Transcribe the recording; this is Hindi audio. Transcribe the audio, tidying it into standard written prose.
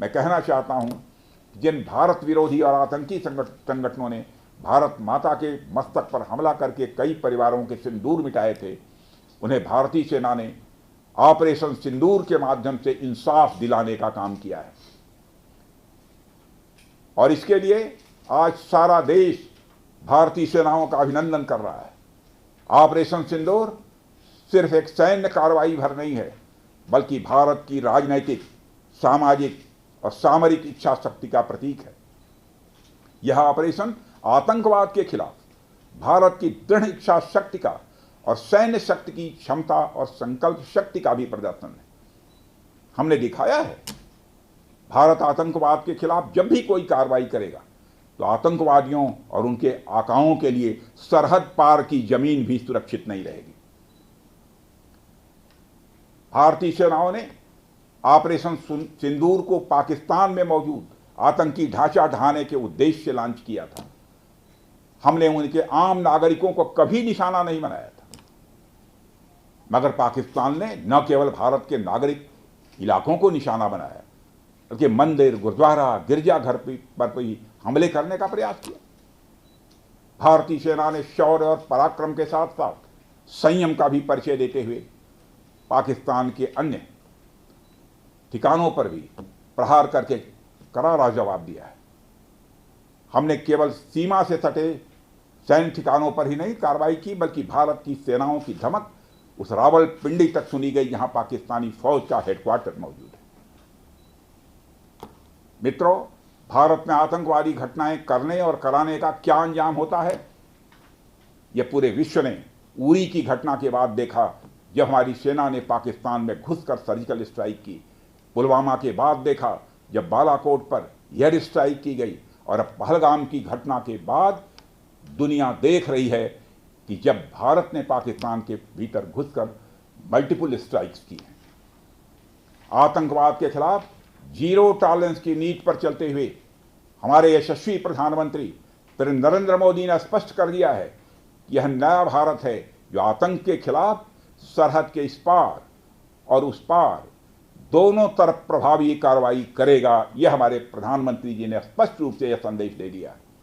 मैं कहना चाहता हूं, जिन भारत विरोधी और आतंकी संगठनों ने भारत माता के मस्तक पर हमला करके कई परिवारों के सिंदूर मिटाए थे, उन्हें भारतीय सेना ने ऑपरेशन सिंदूर के माध्यम से इंसाफ दिलाने का काम किया है। और इसके लिए आज सारा देश भारतीय सेनाओं का अभिनंदन कर रहा है। ऑपरेशन सिंदूर सिर्फ एक सैन्य कार्रवाई भर नहीं है, बल्कि भारत की राजनैतिक, सामाजिक और सामरिक इच्छा शक्ति का प्रतीक है। यह ऑपरेशन आतंकवाद के खिलाफ भारत की दृढ़ इच्छा शक्ति का और सैन्य शक्ति की क्षमता और संकल्प शक्ति का भी प्रदर्शन है। हमने दिखाया है, भारत आतंकवाद के खिलाफ जब भी कोई कार्रवाई करेगा तो आतंकवादियों और उनके आकाओं के लिए सरहद पार की जमीन भी सुरक्षित नहीं रहेगी। भारतीय सेनाओं ने ऑपरेशन सिंदूर को पाकिस्तान में मौजूद आतंकी ढांचा ढहाने के उद्देश्य से लॉन्च किया था। हमने उनके आम नागरिकों को कभी निशाना नहीं बनाया था, मगर पाकिस्तान ने न केवल भारत के नागरिक इलाकों को निशाना बनाया, बल्कि मंदिर, गुरुद्वारा, गिरजाघर पर भी हमले करने का प्रयास किया। भारतीय सेना ने शौर्य और पराक्रम के साथ साथ संयम का भी परिचय देते हुए पाकिस्तान के अन्य ठिकानों पर भी प्रहार करके करारा जवाब दिया है। हमने केवल सीमा से सटे सैन्य ठिकानों पर ही नहीं कार्रवाई की, बल्कि भारत की सेनाओं की धमक उस रावलपिंडी तक सुनी गई जहां पाकिस्तानी फौज का हेडक्वार्टर मौजूद है। मित्रों, भारत में आतंकवादी घटनाएं करने और कराने का क्या अंजाम होता है, यह पूरे विश्व ने उरी की घटना के बाद देखा, जब हमारी सेना ने पाकिस्तान में घुसकर सर्जिकल स्ट्राइक की। पुलवामा के बाद देखा, जब बालाकोट पर एयर स्ट्राइक की गई, और अब पहलगाम की घटना के बाद दुनिया देख रही है कि जब भारत ने पाकिस्तान के भीतर घुसकर मल्टीपल स्ट्राइक्स की हैं। आतंकवाद के खिलाफ जीरो टॉलरेंस की नीति पर चलते हुए हमारे यशस्वी प्रधानमंत्री श्री नरेंद्र मोदी ने स्पष्ट कर दिया है कि यह नया भारत है जो आतंक के खिलाफ सरहद के इस पार और उस पार दोनों तरफ प्रभावी कार्रवाई करेगा। यह हमारे प्रधानमंत्री जी ने स्पष्ट रूप से यह संदेश दे दिया है।